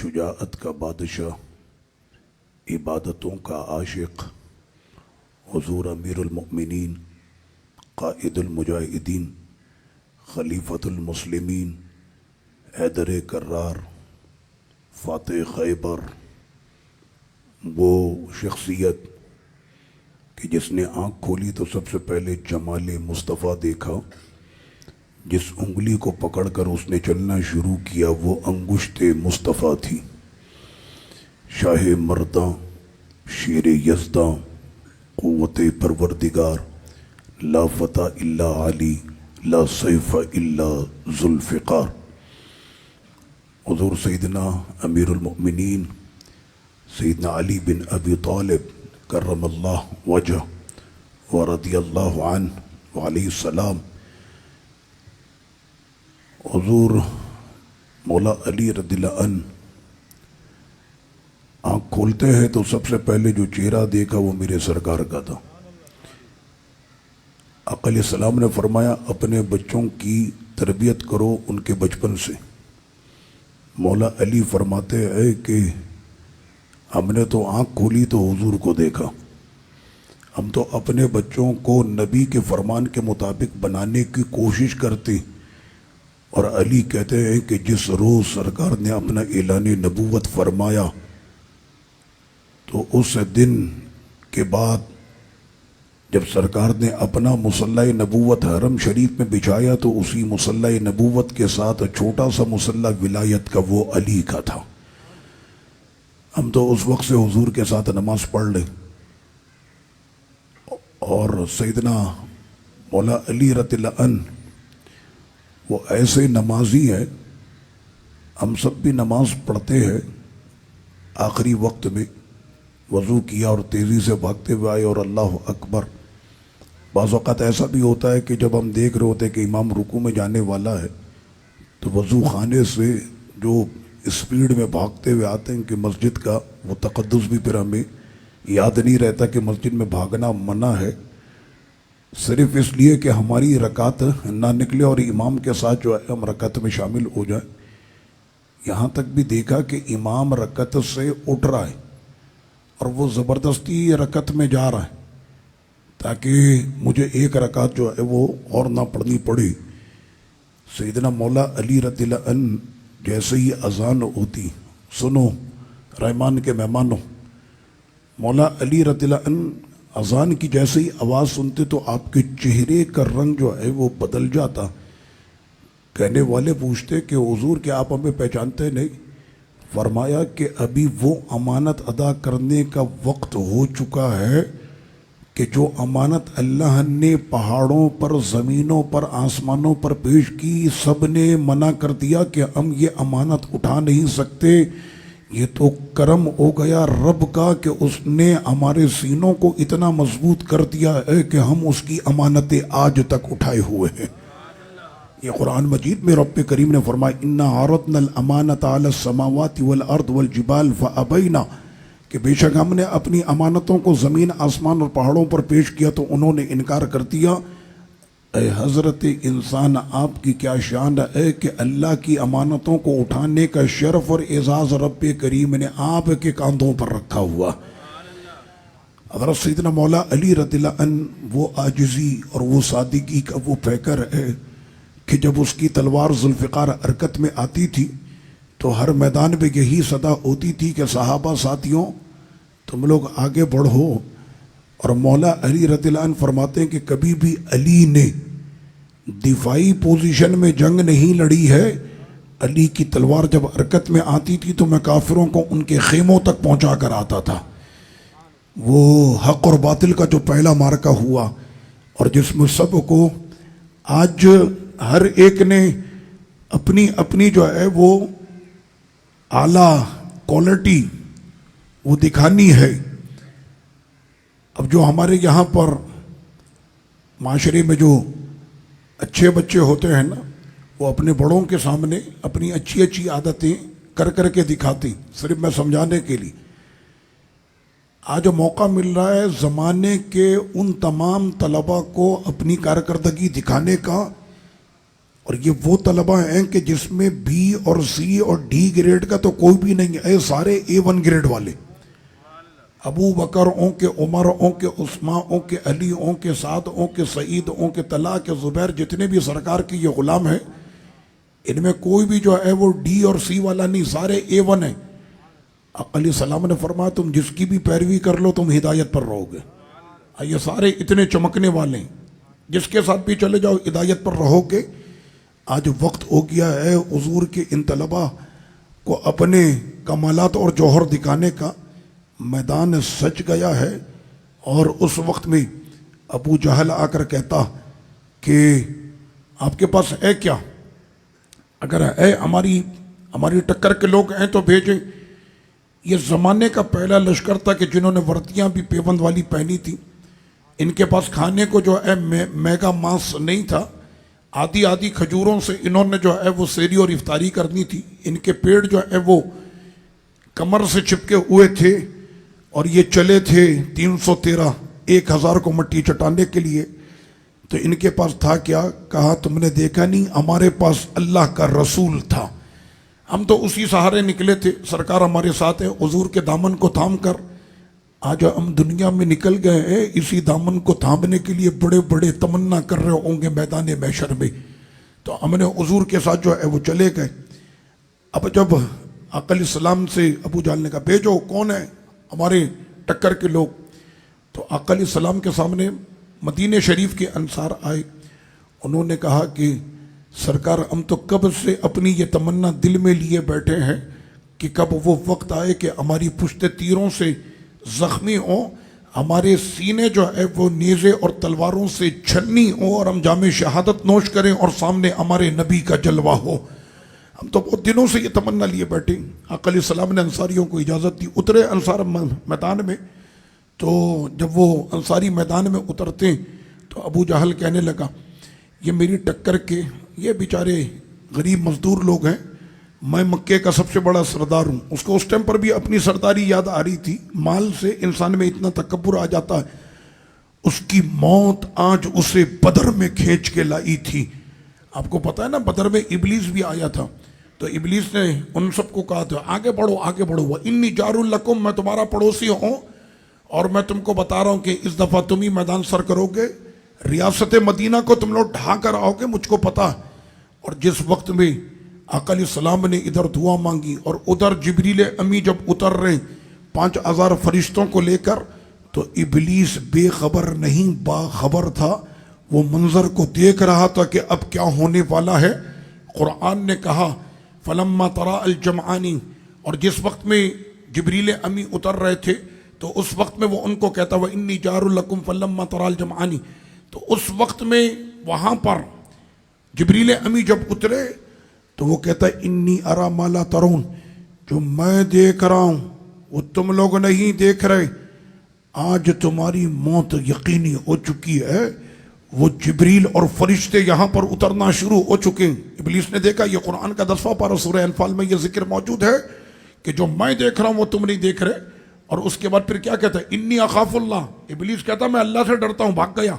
شجاعت کا بادشاہ، عبادتوں کا عاشق، حضور امیر المؤمنین، قائد المجاہدین، خلیفۃ المسلمین، حیدر کرار، فاتح خیبر، وہ شخصیت کہ جس نے آنکھ کھولی تو سب سے پہلے جمال مصطفیٰ دیکھا، جس انگلی کو پکڑ کر اس نے چلنا شروع کیا وہ انگشت مصطفیٰ تھی۔ شاہ مرداں، شیر یزداں، قوت پروردگار، لا فتح الا علی، لا سیف الا ذوالفقار، حضور سیدنا امیر المؤمنین سیدنا علی بن ابی طالب کرم اللہ وجہ ورضی اللہ عنہ وعلیہ السلام، حضور مولا علی رضی اللہ عنہ آنکھ کھولتے ہیں تو سب سے پہلے جو چہرہ دیکھا وہ میرے سرکار کا تھا۔ آقا علیہ السلام نے فرمایا اپنے بچوں کی تربیت کرو ان کے بچپن سے۔ مولا علی فرماتے ہیں کہ ہم نے تو آنکھ کھولی تو حضور کو دیکھا، ہم تو اپنے بچوں کو نبی کے فرمان کے مطابق بنانے کی کوشش کرتے، اور علی کہتے ہیں کہ جس روز سرکار نے اپنا اعلان نبوت فرمایا تو اس دن کے بعد جب سرکار نے اپنا مصلی نبوت حرم شریف میں بچھایا تو اسی مصلی نبوت کے ساتھ چھوٹا سا مصلی ولایت کا وہ علی کا تھا۔ ہم تو اس وقت سے حضور کے ساتھ نماز پڑھ لیں، اور سیدنا مولا علی رضی اللہ عنہ وہ ایسے نمازی ہیں، ہم سب بھی نماز پڑھتے ہیں، آخری وقت میں وضو کیا اور تیزی سے بھاگتے ہوئے آئے اور اللہ اکبر۔ بعض اوقات ایسا بھی ہوتا ہے کہ جب ہم دیکھ رہے ہوتے ہیں کہ امام رکوع میں جانے والا ہے تو وضو خانے سے جو اسپیڈ میں بھاگتے ہوئے آتے ہیں کہ مسجد کا وہ تقدس بھی پھر ہمیں یاد نہیں رہتا کہ مسجد میں بھاگنا منع ہے، صرف اس لیے کہ ہماری رکعت نہ نکلے اور امام کے ساتھ جو ہے ہم رکعت میں شامل ہو جائیں۔ یہاں تک بھی دیکھا کہ امام رکعت سے اٹھ رہا ہے اور وہ زبردستی رکعت میں جا رہا ہے تاکہ مجھے ایک رکعت جو ہے وہ اور نہ پڑھنی پڑے۔ سیدنا مولا علی رضی اللہ عنہ جیسے ہی اذان ہوتی، سنو رحمان کے مہمانوں، مولا علی رضی اللہ عنہ اذان کی جیسے ہی آواز سنتے تو آپ کے چہرے کا رنگ جو ہے وہ بدل جاتا۔ کہنے والے پوچھتے کہ حضور کیا آپ ہمیں پہچانتے نہیں؟ فرمایا کہ ابھی وہ امانت ادا کرنے کا وقت ہو چکا ہے کہ جو امانت اللہ نے پہاڑوں پر، زمینوں پر، آسمانوں پر پیش کی، سب نے منع کر دیا کہ ہم یہ امانت اٹھا نہیں سکتے۔ یہ تو کرم ہو گیا رب کا کہ اس نے ہمارے سینوں کو اتنا مضبوط کر دیا ہے کہ ہم اس کی امانتیں آج تک اٹھائے ہوئے ہیں۔ یہ قرآن مجید میں رب کریم نے فرمایا اِنَّا عَرَضْنَا الْأَمَانَةَ عَلَى السَّمَاوَاتِ وَالْأَرْضِ وَالْجِبَالِ فَأَبَيْنَا، کہ بے شک ہم نے اپنی امانتوں کو زمین، آسمان اور پہاڑوں پر پیش کیا تو انہوں نے انکار کر دیا۔ اے حضرت انسان، آپ کی کیا شان ہے کہ اللہ کی امانتوں کو اٹھانے کا شرف اور اعزاز رب کریم نے آپ کے کاندھوں پر رکھا ہوا۔ حضرت سیدنا مولا علی رضی اللہ عنہ وہ عاجزی اور وہ سادگی کا وہ پیکر ہے کہ جب اس کی تلوار ذوالفقار حرکت میں آتی تھی تو ہر میدان میں یہی صدا ہوتی تھی کہ صحابہ ساتھیوں تم لوگ آگے بڑھو، اور مولا علی رضی اللہ عنہ فرماتے ہیں کہ کبھی بھی علی نے دفاعی پوزیشن میں جنگ نہیں لڑی ہے۔ علی کی تلوار جب حرکت میں آتی تھی تو میں کافروں کو ان کے خیموں تک پہنچا کر آتا تھا۔ وہ حق اور باطل کا جو پہلا مارکہ ہوا اور جس میں سب کو آج ہر ایک نے اپنی اپنی جو ہے وہ اعلیٰ کوالٹی وہ دکھانی ہے۔ اب جو ہمارے یہاں پر معاشرے میں جو اچھے بچے ہوتے ہیں نا، وہ اپنے بڑوں کے سامنے اپنی اچھی اچھی عادتیں کر کر کے دکھاتے، صرف میں سمجھانے کے لیے۔ آج موقع مل رہا ہے زمانے کے ان تمام طلباء کو اپنی کارکردگی دکھانے کا اور یہ وہ طلبہ ہیں کہ جس میں بی اور سی اور ڈی گریڈ کا تو کوئی بھی نہیں ہے، سارے A1 گریڈ والے، ابو بکر اوں کے، عمر اوں کے، عثمان اوں کے، علی اوں کے، سعد اوں کے، سعید اوں کے، طلحہ کے، زبیر، جتنے بھی سرکار کے یہ غلام ہیں ان میں کوئی بھی جو ہے وہ ڈی اور سی والا نہیں، سارے A1 ہیں۔ آقا علیہ السلام نے فرمایا تم جس کی بھی پیروی کر لو تم ہدایت پر رہو گے۔ یہ سارے اتنے چمکنے والے ہیں، جس کے ساتھ بھی چلے جاؤ ہدایت پر رہو گے۔ آج وقت ہو گیا ہے حضور کے ان طلبہ کو اپنے کمالات اور جوہر دکھانے کا، میدان سج گیا ہے۔ اور اس وقت میں ابو جہل آ کر کہتا کہ آپ کے پاس ہے کیا؟ اگر ہے ہماری ٹکر کے لوگ ہیں تو بھیجیں۔ یہ زمانے کا پہلا لشکر تھا کہ جنہوں نے وردیاں بھی پیوند والی پہنی تھی، ان کے پاس کھانے کو جو ہے میگا ماس نہیں تھا، آدھی کھجوروں سے انہوں نے جو ہے وہ سیری اور افطاری کرنی تھی۔ ان کے پیڑ جو ہے وہ کمر سے چپکے ہوئے تھے اور یہ چلے تھے 313 1000 کو مٹی چٹانے کے لیے۔ تو ان کے پاس تھا کیا؟ کہا تم نے دیکھا نہیں ہمارے پاس اللہ کا رسول تھا، ہم تو اسی سہارے نکلے تھے، سرکار ہمارے ساتھ ہے، حضور کے دامن کو تھام کر آج ہم دنیا میں نکل گئے ہیں، اسی دامن کو تھامنے کے لیے بڑے بڑے تمنا کر رہے ہوں گے میدان محشر میں۔ تو ہم نے حضور کے ساتھ جو ہے وہ چلے گئے۔ اب جب آقا علیہ السلام سے ابو جہل نے کہا بھیجو کون ہے ہمارے ٹکر کے لوگ، تو آقا علیہ السلام کے سامنے مدینہ شریف کے انصار آئے۔ انہوں نے کہا کہ سرکار ہم تو کب سے اپنی یہ تمنا دل میں لیے بیٹھے ہیں کہ کب وہ وقت آئے کہ ہماری پشت تیروں سے زخمی ہوں، ہمارے سینے جو ہے وہ نیزے اور تلواروں سے چھنی ہوں، اور ہم جام شہادت نوش کریں اور سامنے ہمارے نبی کا جلوہ ہو۔ ہم تو بہت دنوں سے یہ تمنا لیے بیٹھے۔ آقا علیہ السلام نے انصاریوں کو اجازت دی، اترے انصار میدان میں۔ تو جب وہ انصاری میدان میں اترتے تو ابو جہل کہنے لگا یہ میری ٹکر کے یہ بیچارے غریب مزدور لوگ ہیں، میں مکے کا سب سے بڑا سردار ہوں۔ اس کو اس ٹائم پر بھی اپنی سرداری یاد آ رہی تھی، مال سے انسان میں اتنا تکبر آ جاتا ہے۔ اس کی موت آج اسے بدر میں کھینچ کے لائی تھی۔ آپ کو پتا ہے نا بدر میں ابلیس بھی آیا تھا، تو ابلیس نے ان سب کو کہا تھا آگے بڑھو آگے بڑھو، وَإِنِّي جَارٌ لَكُمْ، میں تمہارا پڑوسی ہوں اور میں تم کو بتا رہا ہوں کہ اس دفعہ تم ہی میدان سر کرو گے، ریاست مدینہ کو تم لوگ ڈھا کر آؤ گے، مجھ کو پتا۔ اور جس وقت میں آقا علیہ السلام نے ادھر دعا مانگی اور ادھر جبریل امی جب اتر رہے 5000 فرشتوں کو لے کر، تو ابلیس بے خبر نہیں باخبر تھا، وہ منظر کو دیکھ رہا تھا کہ اب کیا ہونے والا ہے۔ قرآن نے کہا فلما ترا الجمعانی، اور جس وقت میں جبریل امی اتر رہے تھے تو اس وقت میں وہ ان کو کہتا وَإِنِّي جَارٌ لَكُمْ فَلَمَّا تَرَى الْجَمْعَانِ، تو اس وقت میں وہاں پر جبریل امی جب اترے تو وہ کہتا ہے انی ارا ما لا ترون، جو میں دیکھ رہا ہوں وہ تم لوگ نہیں دیکھ رہے، آج تمہاری موت یقینی ہو چکی ہے۔ وہ جبریل اور فرشتے یہاں پر اترنا شروع ہو چکے ہیں۔ ابلیس نے دیکھا، یہ قرآن کا 10واں پارہ سورہ انفال میں یہ ذکر موجود ہے کہ جو میں دیکھ رہا ہوں وہ تم نہیں دیکھ رہے۔ اور اس کے بعد پھر کیا کہتا ہے انی اخاف اللہ، ابلیس کہتا میں اللہ سے ڈرتا ہوں، بھاگ گیا۔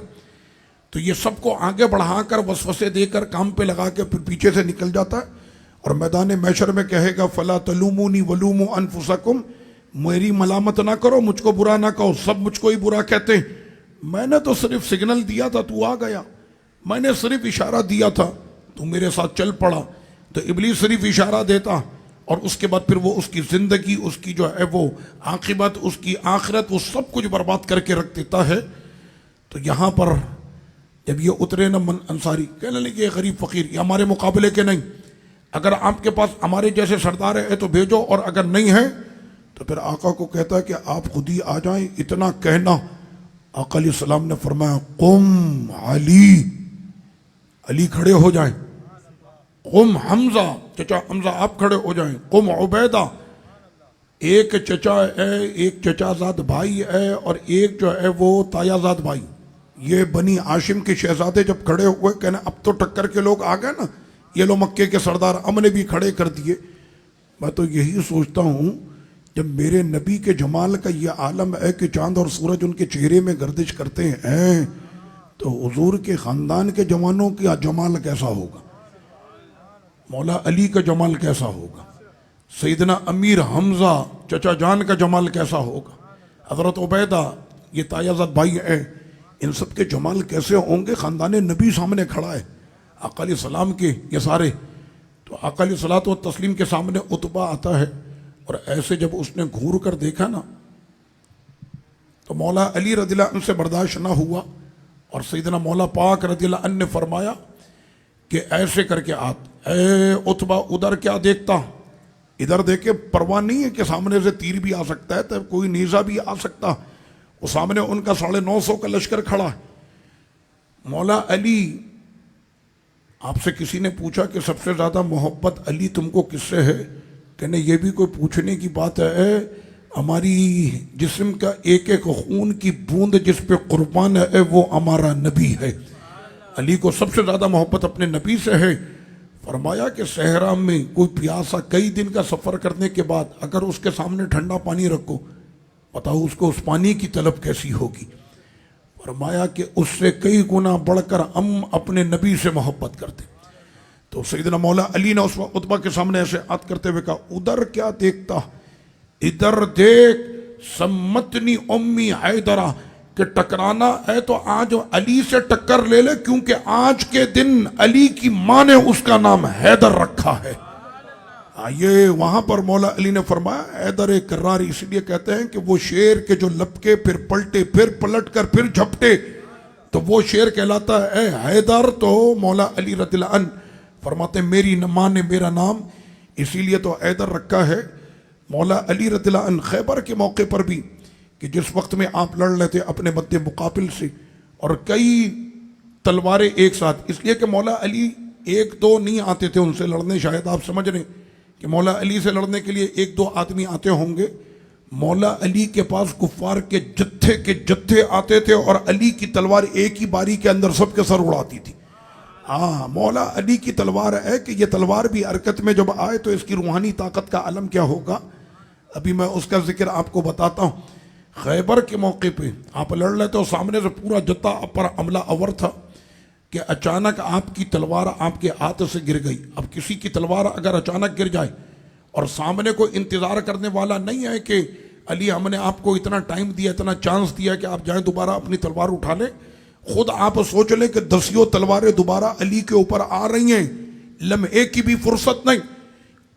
تو یہ سب کو آگے بڑھا کر وسوسے دے کر کام پہ لگا کے پھر پیچھے سے نکل جاتا ہے اور میدان محشر میں کہے گا فلا تلومونی ولوموا انفسکم، میری ملامت نہ کرو، مجھ کو برا نہ کہو، سب مجھ کو ہی برا کہتے ہیں، میں نے تو صرف سگنل دیا تھا تو آ گیا، میں نے صرف اشارہ دیا تھا تو میرے ساتھ چل پڑا۔ تو ابلیس صرف اشارہ دیتا اور اس کے بعد پھر وہ اس کی زندگی، اس کی جو ہے وہ عاقبت، اس کی آخرت، وہ سب کچھ برباد کر کے رکھ دیتا ہے۔ تو یہاں پر جب یہ اترے نا انصاری کہنے لگے یہ غریب فقیر یہ ہمارے مقابلے کے نہیں، اگر آپ کے پاس ہمارے جیسے سردار ہے تو بھیجو، اور اگر نہیں ہے تو پھر آقا کو کہتا ہے کہ آپ خود ہی آ جائیں۔ اتنا کہنا آقا علیہ السلام نے فرمایا قم علی، علی کھڑے ہو جائیں، قم حمزہ، چچا حمزہ آپ کھڑے ہو جائیں، قم عبیدہ، ایک چچا ہے، ایک چچا زاد بھائی ہے اور ایک جو ہے وہ تایا زاد بھائی، یہ بنی ہاشم کے شہزادے جب کھڑے ہوئے کہنا اب تو ٹکر کے لوگ آ گئے نا، یہ لو مکے کے سردار ہم نے بھی کھڑے کر دیے۔ میں تو یہی سوچتا ہوں جب میرے نبی کے جمال کا یہ عالم ہے کہ چاند اور سورج ان کے چہرے میں گردش کرتے ہیں، تو حضور کے خاندان کے جوانوں کا جمال کیسا ہوگا۔ مولا علی کا جمال کیسا ہوگا، سیدنا امیر حمزہ چچا جان کا جمال کیسا ہوگا، حضرت عبیدہ یہ تایا زاد بھائی ہیں، ان سب کے جمال کیسے ہوں گے۔ خاندان نبی سامنے کھڑا ہے، آقا علیہ السلام کے یہ سارے، تو آقا علیہ الصلوۃ والتسلیم کے سامنے عتبہ آتا ہے، اور ایسے جب اس نے گھور کر دیکھا نا تو مولا علی رضی اللہ عنہ سے برداشت نہ ہوا، اور سیدنا مولا پاک رضی اللہ عنہ نے فرمایا کہ ایسے کر کے اے عتبہ ادھر کیا دیکھتا، ادھر دیکھے، پرواہ نہیں ہے کہ سامنے سے تیر بھی آ سکتا ہے، تو کوئی نیزہ بھی آ سکتا، وہ سامنے ان کا 950 کا لشکر کھڑا ہے۔ مولا علی، آپ سے کسی نے پوچھا کہ سب سے زیادہ محبت علی تم کو کس سے ہے، کہنے یہ بھی کوئی پوچھنے کی بات ہے، ہماری جسم کا ایک ایک خون کی بوند جس پہ قربان ہے وہ ہمارا نبی ہے۔ علی کو سب سے زیادہ محبت اپنے نبی سے ہے۔ فرمایا کہ صحرا میں کوئی پیاسا کئی دن کا سفر کرنے کے بعد اگر اس کے سامنے ٹھنڈا پانی رکھو، بتاؤ اس کو اس پانی کی طلب کیسی ہوگی۔ فرمایا کہ اس سے کئی گنا بڑھ کر ہم اپنے نبی سے محبت کرتے۔ تو سیدنا مولا علی نے اس وقت عتبہ کے سامنے ایسے ہاتھ کرتے ہوئے کہا ادھر کیا دیکھتا، ادھر دیکھ، سمتنی امی حیدرہ، کہ ٹکرانا ہے تو آج علی سے ٹکر لے لے، کیونکہ آج کے دن علی کی ماں نے اس کا نام حیدر رکھا ہے۔ یہ وہاں پر مولا علی نے فرمایا حیدر کرار، اس لیے کہتے ہیں کہ وہ شیر کے جو لپکے پھر پلٹے پھر پلٹ کر پھر جھپٹے تو وہ شیر کہلاتا ہے اے حیدر۔ تو مولا علی رضی اللہ عنہ فرماتے ہیں میری ماں نے میرا نام اسی لیے تو حیدر رکھا ہے۔ مولا علی رضی اللہ عنہ خیبر کے موقع پر بھی، کہ جس وقت میں آپ لڑ رہے تھے اپنے مد مقابل سے، اور کئی تلواریں ایک ساتھ، اس لیے کہ مولا علی ایک دو نہیں آتے تھے ان سے لڑنے، شاید آپ سمجھ رہے ہیں کہ مولا علی سے لڑنے کے لیے ایک دو آدمی آتے ہوں گے، مولا علی کے پاس کفار کے جتھے آتے تھے، اور علی کی تلوار ایک ہی باری کے اندر سب کے سر اڑاتی تھی۔ ہاں، مولا علی کی تلوار ہے کہ یہ تلوار بھی حرکت میں جب آئے تو اس کی روحانی طاقت کا عالم کیا ہوگا، ابھی میں اس کا ذکر آپ کو بتاتا ہوں۔ خیبر کے موقع پہ آپ لڑ رہے تو سامنے سے پورا جتھا پر حملہ آور تھا کہ اچانک آپ کی تلوار آپ کے ہاتھ سے گر گئی۔ اب کسی کی تلوار اگر اچانک گر جائے اور سامنے کوئی انتظار کرنے والا نہیں ہے کہ علی ہم نے آپ کو اتنا ٹائم دیا، اتنا چانس دیا کہ آپ جائیں دوبارہ اپنی تلوار اٹھا لیں، خود آپ سوچ لیں کہ 10 تلواریں دوبارہ علی کے اوپر آ رہی ہیں، لمحے کی بھی فرصت نہیں۔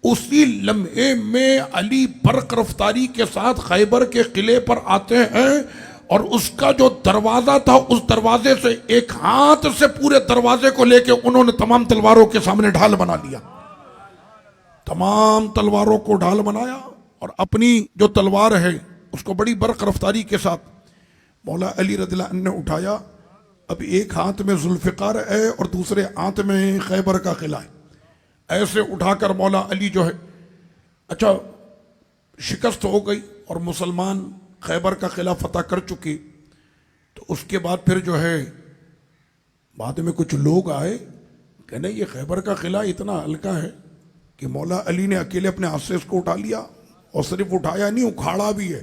اسی لمحے میں علی برق رفتاری کے ساتھ خیبر کے قلعے پر آتے ہیں، اور اس کا جو دروازہ تھا اس دروازے سے ایک ہاتھ سے پورے دروازے کو لے کے انہوں نے تمام تلواروں کے سامنے ڈھال بنا لیا، تمام تلواروں کو ڈھال بنایا، اور اپنی جو تلوار ہے اس کو بڑی برق رفتاری کے ساتھ مولا علی رضی اللہ عنہ نے اٹھایا۔ اب ایک ہاتھ میں ذوالفقار ہے اور دوسرے ہاتھ میں خیبر کا قلعہ ہے، ایسے اٹھا کر مولا علی جو ہے، اچھا شکست ہو گئی اور مسلمان خیبر کا قلعہ فتح کر چکے، تو اس کے بعد پھر جو ہے بعد میں کچھ لوگ آئے کہ نہیں یہ خیبر کا قلعہ اتنا ہلکا ہے کہ مولا علی نے اکیلے اپنے ہاتھ سے اس کو اٹھا لیا، اور صرف اٹھایا نہیں اکھاڑا بھی ہے،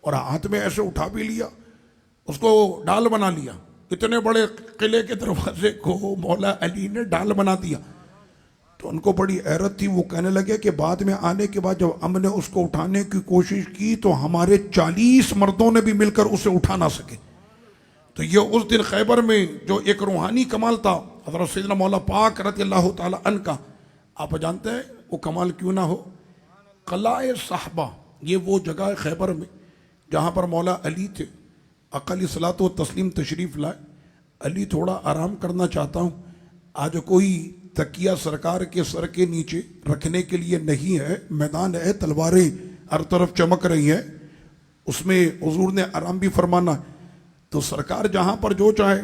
اور ہاتھ میں ایسے اٹھا بھی لیا، اس کو ڈال بنا لیا، اتنے بڑے قلعے کے دروازے کو مولا علی نے ڈال بنا دیا۔ تو ان کو بڑی حیرت تھی، وہ کہنے لگے کہ بعد میں آنے کے بعد جب ہم نے اس کو اٹھانے کی کوشش کی تو ہمارے 40 مردوں نے بھی مل کر اسے اٹھا نہ سکے۔ تو یہ اس دن خیبر میں جو ایک روحانی کمال تھا حضرت سیدنا مولا پاک رضی اللہ تعالی عنہ کا، آپ جانتے ہیں وہ کمال کیوں نہ ہو، قلعہ صحبہ، یہ وہ جگہ ہے خیبر میں جہاں پر مولا علی تھے، آقا علیہ الصلوۃ والتسلیم تشریف لائے۔ علی تھوڑا آرام کرنا چاہتا ہوں، آج کوئی تکیہ سرکار کے سر کے نیچے رکھنے کے لیے نہیں ہے، میدان ہے، تلواریں ہر طرف چمک رہی ہیں، اس میں حضور نے آرام بھی فرمانا، تو سرکار جہاں پر جو چاہے۔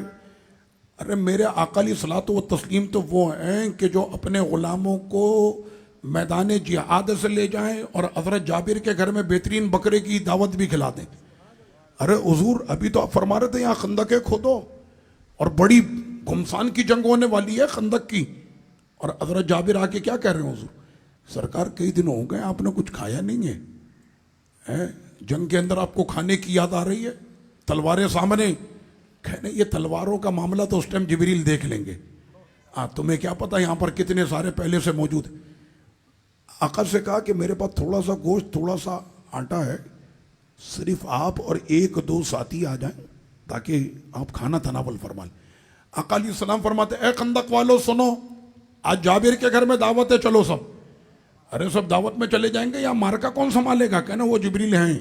ارے میرے آقا علیہ الصلوۃ والتسلیم تو وہ ہیں کہ جو اپنے غلاموں کو میدان جہاد سے لے جائیں اور حضرت جابر کے گھر میں بہترین بکرے کی دعوت بھی کھلا دیں۔ ارے حضور ابھی تو آپ فرما رہے تھے یہاں خندقیں کھودو، اور بڑی گھمسان کی جنگ ہونے والی ہے خندق کی، اور حضرت جابر آ کے کیا کہہ رہے ہیں حضور سرکار کئی دن ہو گئے آپ نے کچھ کھایا نہیں ہے، جنگ کے اندر آپ کو کھانے کی یاد آ رہی ہے، تلواریں سامنے، کہنے یہ تلواروں کا معاملہ تو اس ٹائم جبریل دیکھ لیں گے، تمہیں کیا پتا یہاں پر کتنے سارے پہلے سے موجود ہیں. آقا سے کہا کہ میرے پاس تھوڑا سا گوشت تھوڑا سا آٹا ہے, صرف آپ اور ایک دو ساتھی آ جائیں تاکہ آپ کھانا تناول فرما لیں. آقا علیہ السلام فرماتے اے خندق والو سنو, آج جابر کے گھر میں دعوت ہے, چلو سب. ارے سب دعوت میں چلے جائیں گے, یا مارکا کون سنبھالے گا؟ کہنا وہ جبریل ہیں,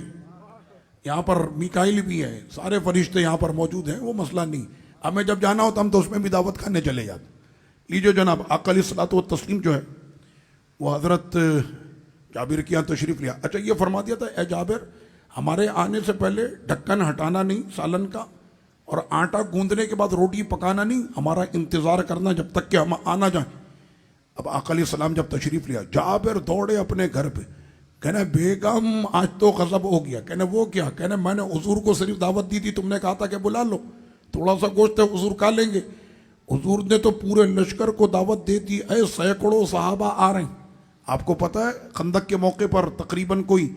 یہاں پر میکائیل بھی ہے, سارے فرشتے یہاں پر موجود ہیں, وہ مسئلہ نہیں. ہمیں جب جانا ہوتا ہم تو اس میں بھی دعوت کھانے چلے جاتے. لیجیے جناب, آقا علیہ الصلوۃ والتسلیم جو ہے وہ حضرت جابر کے یہاں تشریف لیا. اچھا یہ فرما دیا تھا اے جابر ہمارے آنے سے پہلے ڈھکن ہٹانا نہیں سالن کا, اور آٹا گوندنے کے بعد روٹی پکانا نہیں, ہمارا انتظار کرنا جب تک کہ ہم آنا جائیں. اب آقا علیہ السلام جب تشریف لیا, جابر دوڑے اپنے گھر پہ, کہنا بیگم آج تو غضب ہو گیا. کہنا وہ کیا؟ کہنا میں نے حضور کو صرف دعوت دی تھی, تم نے کہا تھا کہ بلا لو, تھوڑا سا گوشت ہے حضور کھا لیں گے. حضور نے تو پورے لشکر کو دعوت دے دی, اے سینکڑوں صحابہ آ رہے ہیں. آپ کو پتا ہے خندق کے موقع پر تقریباً کوئی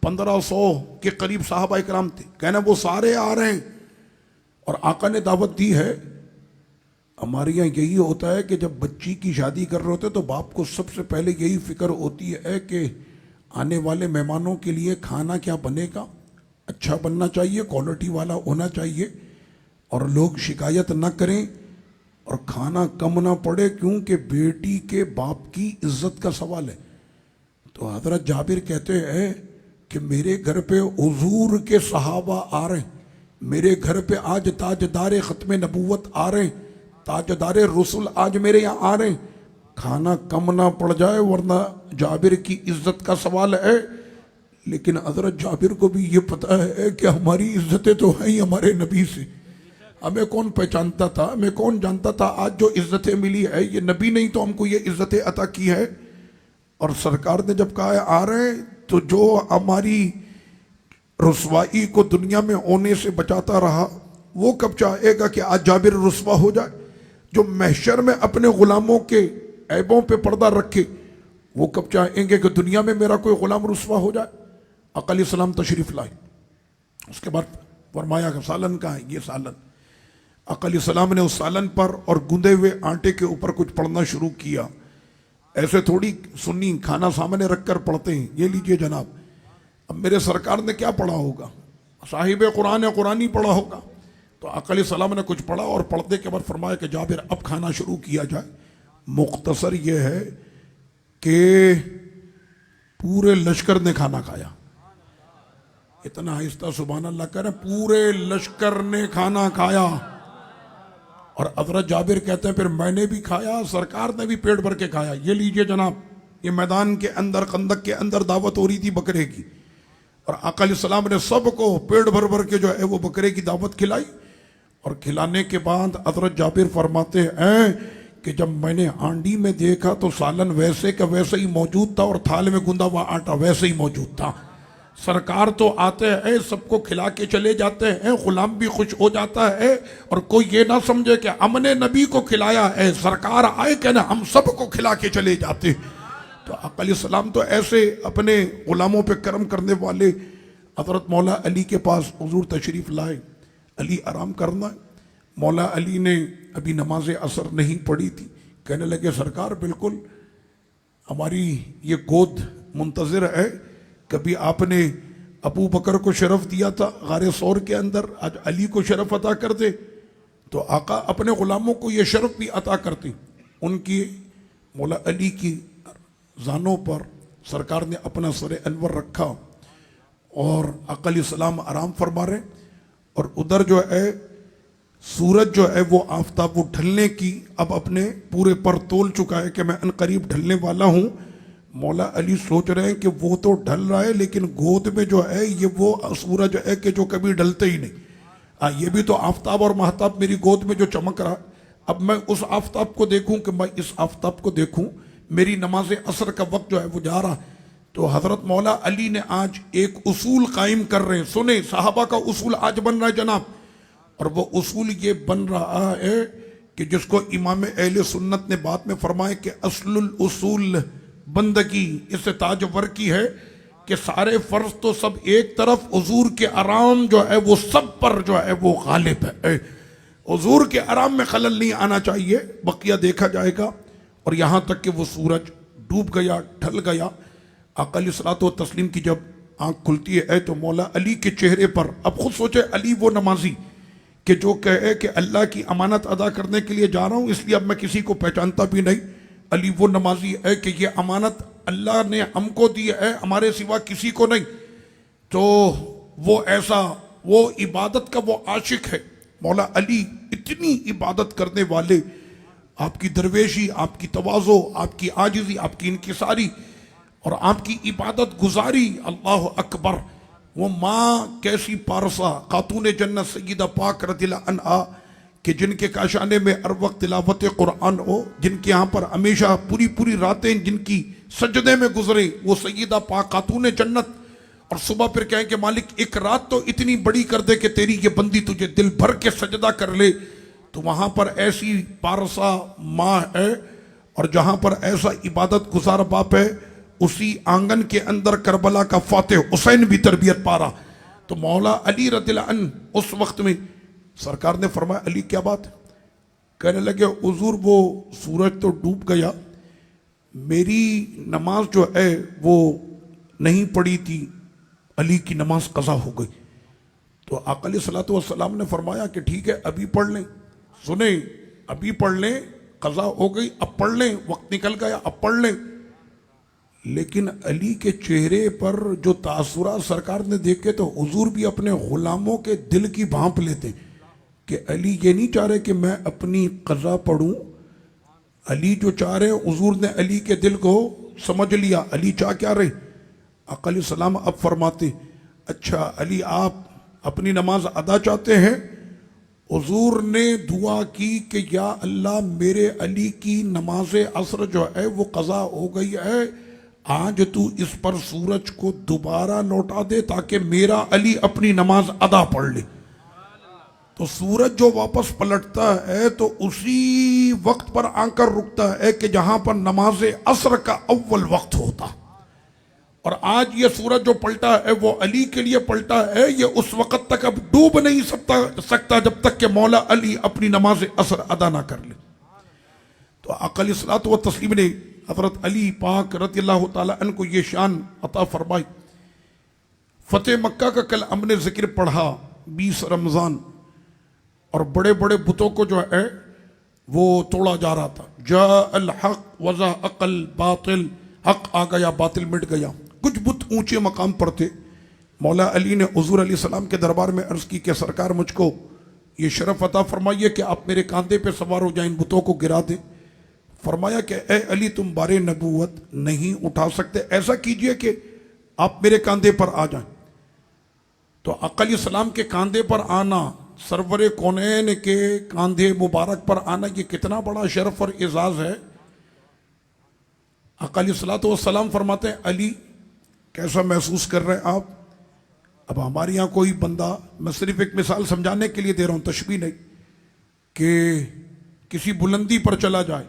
1500 کے قریب صحابہ اکرام تھے. کہنا وہ سارے آ رہے ہیں اور آقا نے دعوت دی ہے. ہمارے یہاں یہی ہوتا ہے کہ جب بچی کی شادی کر رہے ہوتے تو باپ کو سب سے پہلے یہی فکر ہوتی ہے کہ آنے والے مہمانوں کے لیے کھانا کیا بنے گا, اچھا بننا چاہیے, کوالٹی والا ہونا چاہیے, اور لوگ شکایت نہ کریں اور کھانا کم نہ پڑے, کیونکہ بیٹی کے باپ کی عزت کا سوال ہے. تو حضرت جابر کہتے ہیں کہ میرے گھر پہ حضور کے صحابہ آ رہے ہیں, میرے گھر پہ آج تاجدار ختم نبوت آ رہے ہیں, تاجدار رسول آج میرے یہاں آ رہے ہیں, کھانا کم نہ پڑ جائے ورنہ جابر کی عزت کا سوال ہے. لیکن حضرت جابر کو بھی یہ پتا ہے کہ ہماری عزتیں تو ہیں ہی ہمارے نبی سے. ہمیں کون پہچانتا تھا, ہمیں کون جانتا تھا آج جو عزتیں ملی ہے یہ نبی نہیں تو ہم کو یہ عزتیں عطا کی ہے. اور سرکار نے جب کہا ہے آ رہے ہیں, تو جو ہماری رسوائی کو دنیا میں ہونے سے بچاتا رہا وہ کب چاہے گا کہ آج جابر رسوا ہو جائے؟ جو محشر میں اپنے غلاموں کے عیبوں پہ پردہ رکھے وہ کب چاہیں گے کہ دنیا میں میرا کوئی غلام رسوا ہو جائے؟ آقا علیہ السلام تشریف لائے, اس کے بعد فرمایا کہ سالن کہاں ہے؟ یہ سالن. آقا علیہ السلام نے اس سالن پر اور گندے ہوئے آٹے کے اوپر کچھ پڑھنا شروع کیا. ایسے تھوڑی سنی کھانا سامنے رکھ کر پڑھتے ہیں. یہ لیجئے جناب, اب میرے سرکار نے کیا پڑھا ہوگا؟ صاحب قرآن قرآنی پڑھا ہوگا. تو آقا علیہ السلام نے کچھ پڑھا اور پڑھنے کے بعد فرمایا کہ جابر اب کھانا شروع کیا جائے. مختصر یہ ہے کہ پورے لشکر نے کھانا کھایا. اتنا آہستہ سبحان اللہ کہہ رہے, پورے لشکر نے کھانا کھایا. اور حضرت جابر کہتے ہیں پھر میں نے بھی کھایا, سرکار نے بھی پیٹ بھر کے کھایا. یہ لیجئے جناب, یہ میدان کے اندر خندق کے اندر دعوت ہو رہی تھی بکرے کی, اور آقا علیہ السلام نے سب کو پیٹ بھر بھر کے جو ہے وہ بکرے کی دعوت کھلائی. اور کھلانے کے بعد حضرت جابر فرماتے ہیں کہ جب میں نے ہانڈی میں دیکھا تو سالن ویسے کا ویسے ہی موجود تھا اور تھال میں گندا ہوا آٹا ویسے ہی موجود تھا. سرکار تو آتے ہیں سب کو کھلا کے چلے جاتے ہیں, غلام بھی خوش ہو جاتا ہے, اور کوئی یہ نہ سمجھے کہ ہم نے نبی کو کھلایا ہے, سرکار آئے کہ نا ہم سب کو کھلا کے چلے جاتے. تو آقا علیہ السلام تو ایسے اپنے غلاموں پہ کرم کرنے والے. حضرت مولا علی کے پاس حضور تشریف لائے, علی آرام کرنا. مولا علی نے ابھی نماز عصر نہیں پڑھی تھی, کہنے لگے سرکار بالکل ہماری یہ گود منتظر ہے, کبھی آپ نے ابو بکر کو شرف دیا تھا غار ثور کے اندر, آج علی کو شرف عطا کر دے. تو آقا اپنے غلاموں کو یہ شرف بھی عطا کرتے. ان کی مولا علی کی زانوں پر سرکار نے اپنا سر انور رکھا اور آقا علیہ السلام آرام فرما رہے. اور ادھر جو ہے سورج جو ہے وہ آفتاب وہ ڈھلنے کی اب اپنے پورے پر تول چکا ہے کہ میں ان قریب ڈھلنے والا ہوں. مولا علی سوچ رہے ہیں کہ وہ تو ڈھل رہا ہے لیکن گود میں جو ہے یہ وہ سورج ہے کہ جو کبھی ڈھلتے ہی نہیں. یہ بھی تو آفتاب اور مہتاب میری گود میں جو چمک رہا, اب میں اس آفتاب کو دیکھوں کہ میں اس آفتاب کو دیکھوں. میری نماز عصر کا وقت جو ہے وہ جا رہا. تو حضرت مولا علی نے آج ایک اصول قائم کر رہے ہیں. سنیں, صحابہ کا اصول آج بن رہا ہے جناب, اور وہ اصول یہ بن رہا ہے کہ جس کو امام اہل سنت نے بعد میں فرمایا کہ اصل الاصول بندگی اس سے تاجور کی ہے کہ سارے فرض تو سب ایک طرف, حضور کے آرام جو ہے وہ سب پر جو ہے وہ غالب ہے. حضور کے آرام میں خلل نہیں آنا چاہیے، بقیہ دیکھا جائے گا۔ اور یہاں تک کہ وہ سورج ڈوب گیا، ڈھل گیا، آقا علیہ الصلوۃ والتسلیم کی جب آنکھ کھلتی ہے تو مولا علی کے چہرے پر، اب خود سوچے علی وہ نمازی کہ جو کہے کہ اللہ کی امانت ادا کرنے کے لیے جا رہا ہوں، اس لیے اب میں کسی کو پہچانتا بھی نہیں۔ علی وہ نمازی ہے کہ یہ امانت اللہ نے ہم کو دی ہے، ہمارے سوا کسی کو نہیں۔ تو وہ ایسا، وہ عبادت کا وہ عاشق ہے مولا علی، اتنی عبادت کرنے والے، آپ کی درویشی، آپ کی تواضع، آپ کی عاجزی، آپ کی انکساری اور آپ کی عبادت گزاری، اللہ اکبر۔ وہ ماں کیسی پارسا، خاتون جنت سیدہ پاک رضی اللہ عنہا کہ جن کے کاشانے میں ہر وقت تلاوت قرآن ہو، جن کے یہاں پر ہمیشہ پوری راتیں جن کی سجدے میں گزرے، وہ سیدہ پاک خاتون جنت، اور صبح پھر کہیں کہ مالک ایک رات تو اتنی بڑی کر دے کہ تیری یہ بندی تجھے دل بھر کے سجدہ کر لے۔ تو وہاں پر ایسی پارسا ماں ہے، اور جہاں پر ایسا عبادت گزار باپ ہے، اسی آنگن کے اندر کربلا کا فاتح حسین بھی تربیت پا رہا۔ تو مولا علی رضی اللہ عنہ اس وقت میں سرکار نے فرمایا علی کیا بات ہے؟ کہنے لگے حضور وہ سورج تو ڈوب گیا، میری نماز جو ہے وہ نہیں پڑھی تھی، علی کی نماز قضا ہو گئی۔ تو آقا علیہ الصلوۃ والسلام نے فرمایا کہ ٹھیک ہے ابھی پڑھ لیں، سنیں ابھی پڑھ لیں، قضا ہو گئی اب پڑھ لیں، وقت نکل گیا اب پڑھ لیں۔ لیکن علی کے چہرے پر جو تاثرات سرکار نے دیکھے تو حضور بھی اپنے غلاموں کے دل کی بھانپ لیتے کہ علی یہ نہیں چاہ رہے کہ میں اپنی قضا پڑھوں، علی جو چاہ رہے، حضور نے علی کے دل کو سمجھ لیا، علی چاہ کیا رہے۔ آقا علیہ السلام اب فرماتے اچھا علی آپ اپنی نماز ادا چاہتے ہیں؟ حضور نے دعا کی کہ یا اللہ میرے علی کی نماز عصر جو ہے وہ قضا ہو گئی ہے، آج تو اس پر سورج کو دوبارہ لوٹا دے تاکہ میرا علی اپنی نماز ادا پڑھ لے۔ تو سورج جو واپس پلٹتا ہے تو اسی وقت پر آ کر رکتا ہے کہ جہاں پر نماز عصر کا اول وقت ہوتا، اور آج یہ سورج جو پلٹا ہے وہ علی کے لیے پلٹا ہے، یہ اس وقت تک اب ڈوب نہیں سکتا جب تک کہ مولا علی اپنی نماز عصر ادا نہ کر لے۔ تو آقا علیہ الصلوۃ والتسلیم نے حضرت علی پاک رضی اللہ تعالیٰ عنہ کو یہ شان عطا فرمائی۔ فتح مکہ کا کل ہم نے ذکر پڑھا 20 رمضان، اور بڑے بڑے بتوں کو جو ہے وہ توڑا جا رہا تھا۔ جاء الحق وزهق الباطل، حق آ گیا باطل مٹ گیا۔ کچھ بت اونچے مقام پر تھے، مولا علی نے حضور علیہ السلام کے دربار میں عرض کی کہ سرکار مجھ کو یہ شرف عطا فرمائیے کہ آپ میرے کاندھے پہ سوار ہو جائیں، ان بتوں کو گرا دیں۔ فرمایا کہ اے علی تم بار نبوت نہیں اٹھا سکتے، ایسا کیجئے کہ آپ میرے کاندھے پر آ جائیں۔ تو آقا علیہ السلام کے کاندھے پر آنا، سرور کونین کے کاندھے مبارک پر آنا، یہ کتنا بڑا شرف اور اعزاز ہے۔ آقا علیہ الصلوۃ والسلام فرماتے ہیں علی کیسا محسوس کر رہے ہیں آپ؟ اب ہمارے یہاں کوئی بندہ، میں صرف ایک مثال سمجھانے کے لیے دے رہا ہوں، تشبیہ نہیں، کہ کسی بلندی پر چلا جائے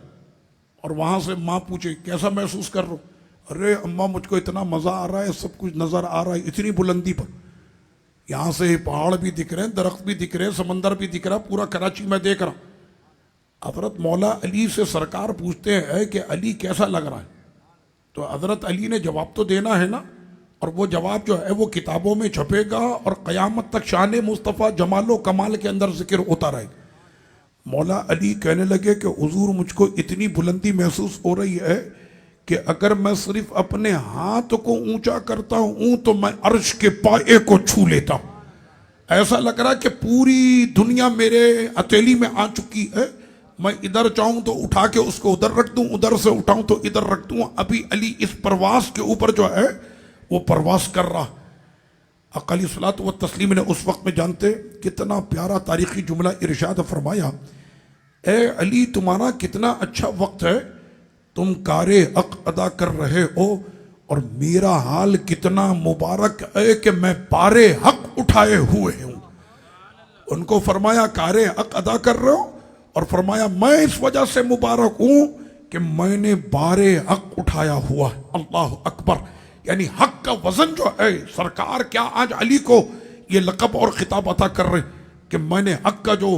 اور وہاں سے ماں پوچھے کیسا محسوس کر رہا ہوں؟ ارے اماں مجھ کو اتنا مزہ آ رہا ہے، سب کچھ نظر آ رہا ہے، اتنی بلندی پر، یہاں سے پہاڑ بھی دکھ رہے ہیں، درخت بھی دکھ رہے ہیں، سمندر بھی دکھ رہا، پورا کراچی میں دیکھ رہا۔ حضرت مولا علی سے سرکار پوچھتے ہیں کہ علی کیسا لگ رہا ہے؟ تو حضرت علی نے جواب تو دینا ہے نا، اور وہ جواب جو ہے وہ کتابوں میں چھپے گا اور قیامت تک شان مصطفیٰ جمال و کمال کے اندر ذکر ہوتا رہے گا۔ مولا علی کہنے لگے کہ حضور مجھ کو اتنی بلندی محسوس ہو رہی ہے کہ اگر میں صرف اپنے ہاتھ کو اونچا کرتا ہوں تو میں عرش کے پائے کو چھو لیتا ہوں، ایسا لگ رہا ہے کہ پوری دنیا میرے ہتھیلی میں آ چکی ہے، میں ادھر چاہوں تو اٹھا کے اس کو ادھر رکھ دوں، ادھر سے اٹھاؤں تو ادھر رکھ دوں۔ ابھی علی اس پرواز کے اوپر جو ہے وہ پرواز کر رہا۔ آقا علیہ الصلوۃ والتسلیم نے اس وقت میں جانتے کتنا پیارا تاریخی جملہ ارشاد فرمایا، اے علی تمہارا کتنا اچھا وقت ہے، تم کار حق ادا کر رہے ہو، اور میرا حال کتنا مبارک ہے کہ میں پار حق اٹھائے ہوئے ہوں۔ ان کو فرمایا کار حق ادا کر رہے ہو، اور فرمایا میں اس وجہ سے مبارک ہوں کہ میں نے بار حق اٹھایا ہوا ہے۔ اللہ اکبر، یعنی حق کا وزن جو ہے، سرکار کیا آج علی کو یہ لقب اور خطاب عطا کر رہے کہ میں نے حق کا جو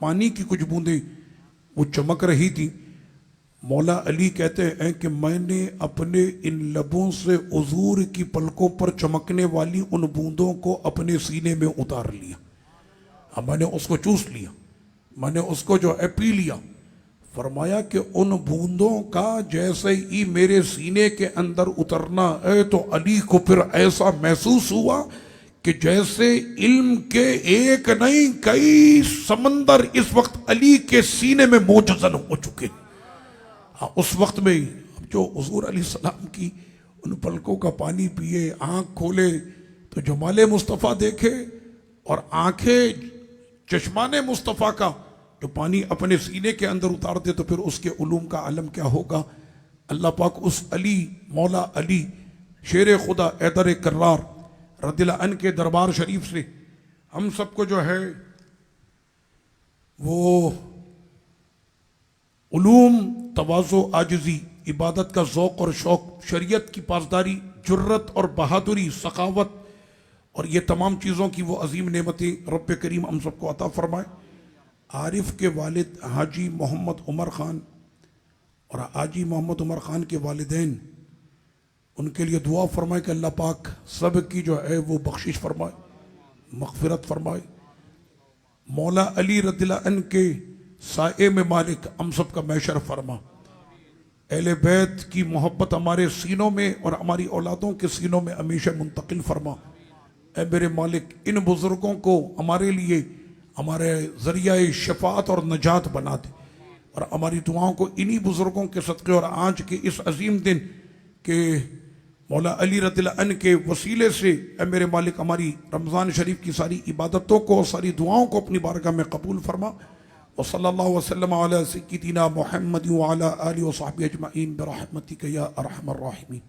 پانی کی کچھ بوندیں وہ چمک رہی تھی. مولا علی کہتے ہیں کہ میں نے اپنے ان لبوں سے حضور کی پلکوں پر چمکنے والی ان بوندوں کو اپنے سینے میں اتار لیا. میں نے اس کو چوس لیا, میں نے اس کو جو ہے پی لیا. فرمایا کہ ان بوندوں کا جیسے ہی میرے سینے کے اندر اترنا ہے تو علی کو پھر ایسا محسوس ہوا کہ جیسے علم کے ایک نہیں کئی سمندر اس وقت علی کے سینے میں موجزن ہو چکے. اس وقت میں جو حضور علیہ السلام کی ان پلکوں کا پانی پیے, آنکھ کھولے تو جمال مصطفیٰ دیکھے, اور آنکھیں چشمان مصطفیٰ کا جو پانی اپنے سینے کے اندر اتار دے تو پھر اس کے علوم کا عالم کیا ہوگا. اللہ پاک اس علی, مولا علی شیر خدا حیدر کرار رضی اللہ عنہ کے دربار شریف سے ہم سب کو جو ہے وہ علوم, تواضع, عاجزی, عبادت کا ذوق اور شوق, شریعت کی پاسداری, جرت اور بہادری, سخاوت اور یہ تمام چیزوں کی وہ عظیم نعمتیں رب کریم ہم سب کو عطا فرمائے. عارف کے والد حاجی محمد عمر خان اور حاجی محمد عمر خان کے والدین, ان کے لیے دعا فرمائے کہ اللہ پاک سب کی جو ہے وہ بخشش فرمائے, مغفرت فرمائے. مولا علی رضی اللہ عنہ کے سائے میں مالک ہم سب کا محشر فرما. اہل بیت کی محبت ہمارے سینوں میں اور ہماری اولادوں کے سینوں میں ہمیشہ منتقل فرما. اے میرے مالک ان بزرگوں کو ہمارے لیے ہمارے ذریعہ شفاعت اور نجات بنا دے, اور ہماری دعاؤں کو انہی بزرگوں کے صدقے اور آج کے اس عظیم دن کہ مولا علی رضی اللہ عنہ کے وسیلے سے اے میرے مالک ہماری رمضان شریف کی ساری عبادتوں کو اور ساری دعاؤں کو اپنی بارگاہ میں قبول فرما. وصلی اللہ وسلم علی سیدنا محمد وعلی آلہ وصحبہ اجمعین برحمتک یا ارحم الراحمین.